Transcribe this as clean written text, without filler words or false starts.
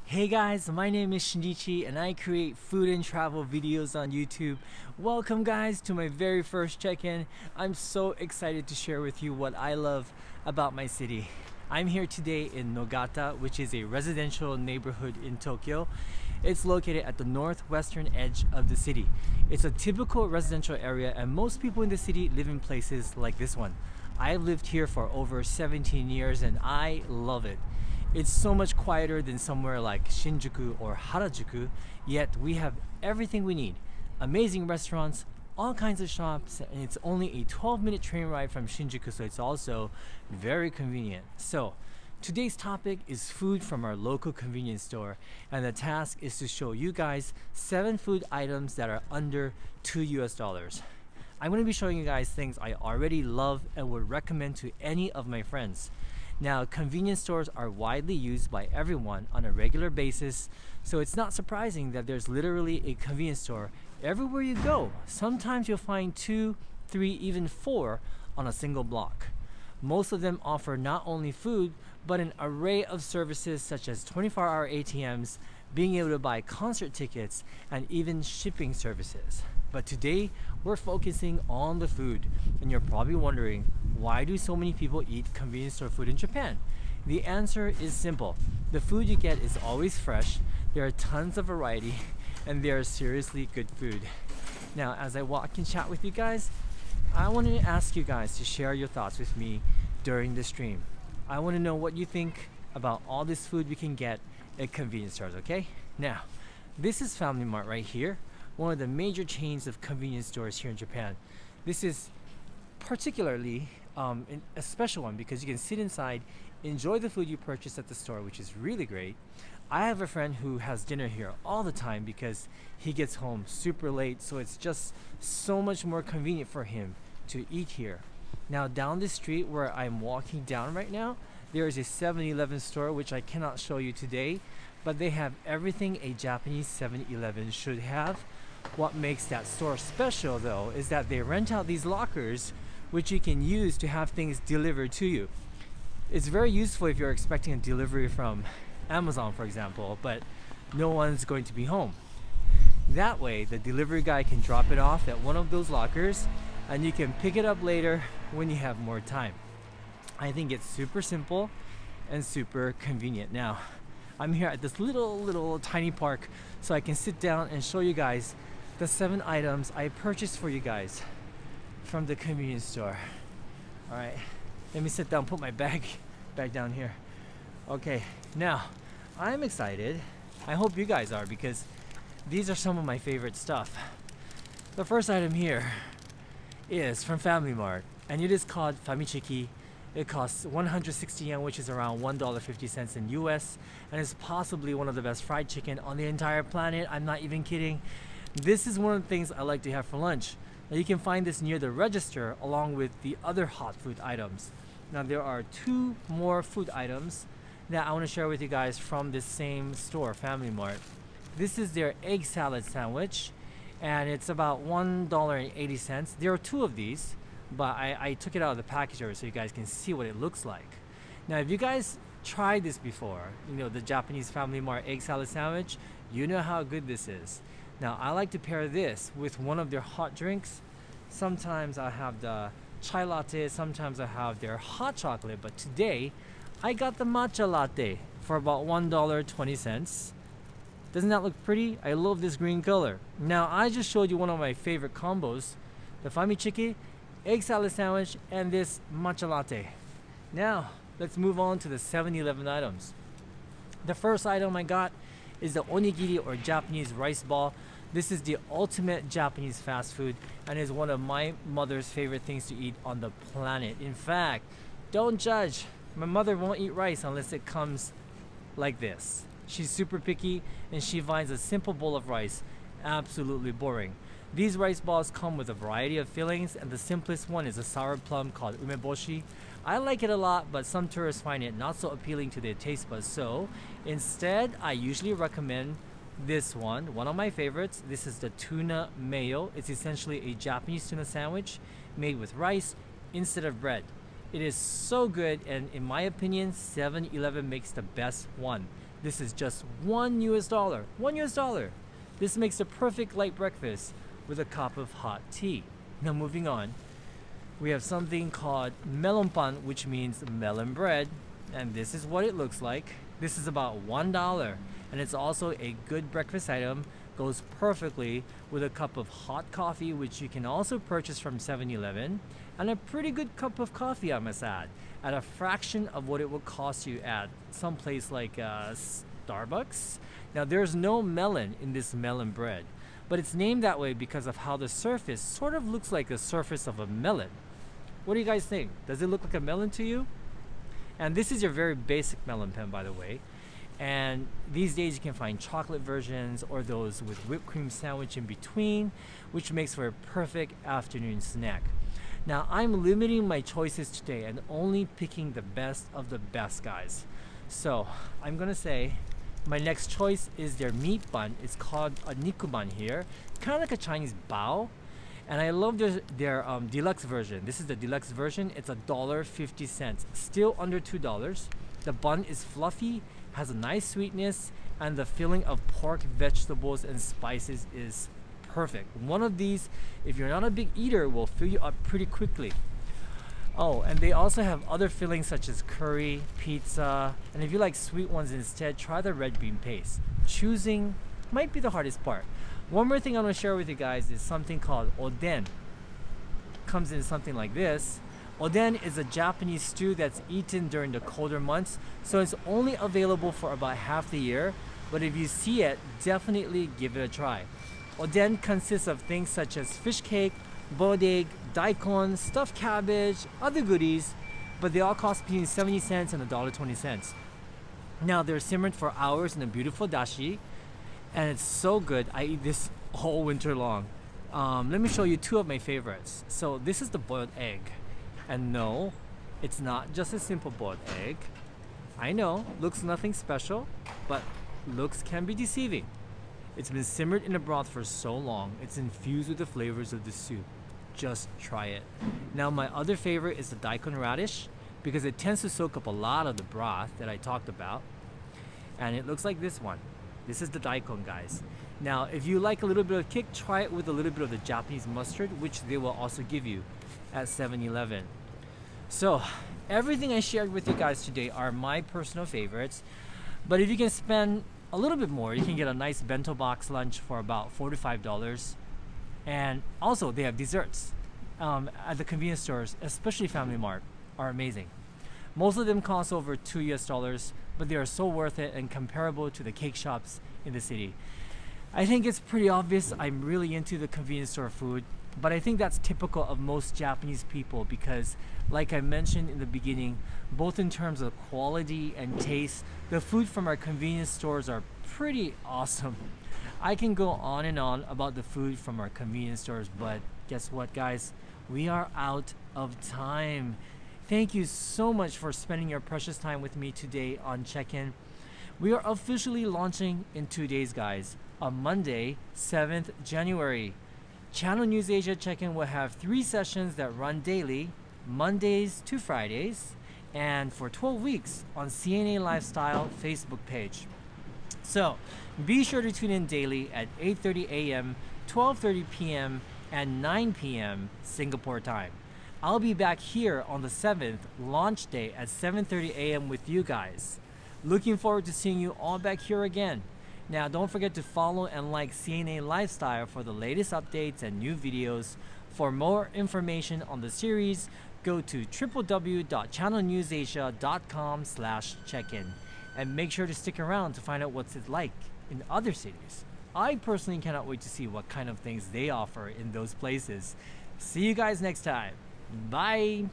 Hey guys, my name is Shinichi and I create food and travel videos on YouTube. Welcome guys to my very first check-in. I'm so excited to share with you what I love about my city. I'm here today in Nogata, which is a residential neighborhood in Tokyo. It's located at the northwestern edge of the city. It's a typical residential area and most people in the city live in places like this one. I've lived here for over 17 years and I love it. It's so much quieter than somewhere like Shinjuku or Harajuku, yet we have everything we need. Amazing restaurants, all kinds of shops, and it's only a 12-minute train ride from Shinjuku, so it's also very convenient. So, today's topic is food from our local convenience store, and the task is to show you guys 7 food items that are under $2. I'm going to be showing you guys things I already love and would recommend to any of my friends. Now, convenience stores are widely used by everyone on a regular basis, so it's not surprising that there's literally a convenience store everywhere you go. Sometimes you'll find 2, 3, even 4 on a single block. Most of them offer not only food, but an array of services such as 24-hour ATMs, being able to buy concert tickets, and even shipping services. But today, we're focusing on the food, and you're probably wondering, why do so many people eat convenience store food in Japan? The answer is simple. The food you get is always fresh, there are tons of variety, and they are seriously good food. Now, as I walk and chat with you guys, I wanted to ask you guys to share your thoughts with me during the stream. I want to know what you think about all this food we can get at convenience stores, okay? Now, this is Family Mart right here, one of the major chains of convenience stores here in Japan. This is particularly a special one because you can sit inside, enjoy the food you purchase at the store, which is really great. I have a friend who has dinner here all the time because he gets home super late, so it's just so much more convenient for him to eat here. Now, down the street where I'm walking down right now, there is a 7-Eleven store which I cannot show you today, but they have everything a Japanese 7-Eleven should have. What makes that store special though is that they rent out these lockers which you can use to have things delivered to you. It's very useful if you're expecting a delivery from Amazon, for example, but no one's going to be home. That way, the delivery guy can drop it off at one of those lockers and you can pick it up later when you have more time. I think it's super simple and super convenient. Now, I'm here at this little tiny park so I can sit down and show you guys the 7 items I purchased for you guys from the convenience store. Alright, let me sit down, put my bag down here. Okay, now I'm excited. I hope you guys are because these are some of my favorite stuff. The first item here is from Family Mart and it is called Famichiki. It costs 160 yen, which is around $1.50 in US, and is possibly one of the best fried chicken on the entire planet. I'm not even kidding. This is one of the things I like to have for lunch. Now, you can find this near the register along with the other hot food items. Now, there are 2 more food items that I want to share with you guys from this same store, Family Mart. This is their egg salad sandwich, and it's about $1.80. There are 2 of these, but I took it out of the package so you guys can see what it looks like. Now, if you guys tried this before, you know, the Japanese Family Mart egg salad sandwich, you know how good this is. Now, I like to pair this with one of their hot drinks. Sometimes I have the chai latte, sometimes I have their hot chocolate, but today I got the matcha latte for about $1.20. Doesn't that look pretty? I love this green color. Now, I just showed you one of my favorite combos, the Famichiki, egg salad sandwich, and this matcha latte. Now, let's move on to the 7-Eleven items. The first item I got is the onigiri or Japanese rice ball. This is the ultimate Japanese fast food and is one of my mother's favorite things to eat on the planet. In fact, don't judge. My mother won't eat rice unless it comes like this. She's super picky and she finds a simple bowl of rice absolutely boring. These rice balls come with a variety of fillings, and the simplest one is a sour plum called umeboshi. I like it a lot, but some tourists find it not so appealing to their taste buds, so instead I usually recommend this one of my favorites. This is the tuna mayo. It's essentially a Japanese tuna sandwich made with rice instead of bread. It is so good, and in my opinion, 7-Eleven makes the best one. This is just $1. $1. This makes a perfect light breakfast with a cup of hot tea. Now moving on, we have something called melon pan, which means melon bread, and this is what it looks like. This is about $1, and it's also a good breakfast item. Goes perfectly with a cup of hot coffee, which you can also purchase from 7-Eleven, and a pretty good cup of coffee, I must add, at a fraction of what it would cost you at some place like Starbucks. Now there's no melon in this melon bread, but it's named that way because of how the surface sort of looks like the surface of a melon. What do you guys think? Does it look like a melon to you? And this is your very basic melon pen, by the way. And these days you can find chocolate versions or those with whipped cream sandwich in between, which makes for a perfect afternoon snack. Now I'm limiting my choices today and only picking the best of the best, guys. So I'm gonna say my next choice is their meat bun. It's called a niku bun here, kind of like a Chinese bao. And I love their deluxe version. This is the deluxe version. It's $1.50, still under $2. The bun is fluffy, has a nice sweetness, and the filling of pork, vegetables, and spices is perfect. One of these, if you're not a big eater, will fill you up pretty quickly. Oh, and they also have other fillings such as curry, pizza, and if you like sweet ones instead, try the red bean paste. Choosing might be the hardest part. One more thing I want to share with you guys is something called oden. Comes in something like this. Oden is a Japanese stew that's eaten during the colder months, so it's only available for about half the year, but if you see it, definitely give it a try. Oden consists of things such as fish cake, boiled egg, daikon, stuffed cabbage, other goodies, but they all cost between 70 cents and $1.20. Now they're simmered for hours in a beautiful dashi, and it's so good. I eat this all winter long. Let me show you two of my favorites. So this is the boiled egg. And no, it's not just a simple boiled egg. I know, looks nothing special, but looks can be deceiving. It's been simmered in the broth for so long, it's infused with the flavors of the soup. Just try it. Now my other favorite is the daikon radish, because it tends to soak up a lot of the broth that I talked about. And it looks like this one. This is the daikon, guys. Now, if you like a little bit of kick, try it with a little bit of the Japanese mustard, which they will also give you at 7-Eleven. So, everything I shared with you guys today are my personal favorites. But if you can spend a little bit more, you can get a nice bento box lunch for about $4 to $5. And also, they have desserts at the convenience stores, especially Family Mart, are amazing. Most of them cost over $2, but they are so worth it and comparable to the cake shops in the city. I think it's pretty obvious I'm really into the convenience store food, but I think that's typical of most Japanese people because, like I mentioned in the beginning, both in terms of quality and taste, the food from our convenience stores are pretty awesome. I can go on and on about the food from our convenience stores, but guess what, guys? We are out of time. Thank you so much for spending your precious time with me today on Check-In. We are officially launching in 2 days, guys, on Monday, 7th January. Channel News Asia Check-In will have 3 sessions that run daily, Mondays to Fridays, and for 12 weeks on CNA Lifestyle Facebook page. So be sure to tune in daily at 8:30 a.m., 12:30 p.m., and 9 p.m. Singapore time. I'll be back here on the 7th, launch day at 7:30 a.m. with you guys. Looking forward to seeing you all back here again. Now, don't forget to follow and like CNA Lifestyle for the latest updates and new videos. For more information on the series, go to www.channelnewsasia.com/check-in and make sure to stick around to find out what's it like in other cities. I personally cannot wait to see what kind of things they offer in those places. See you guys next time. Bye!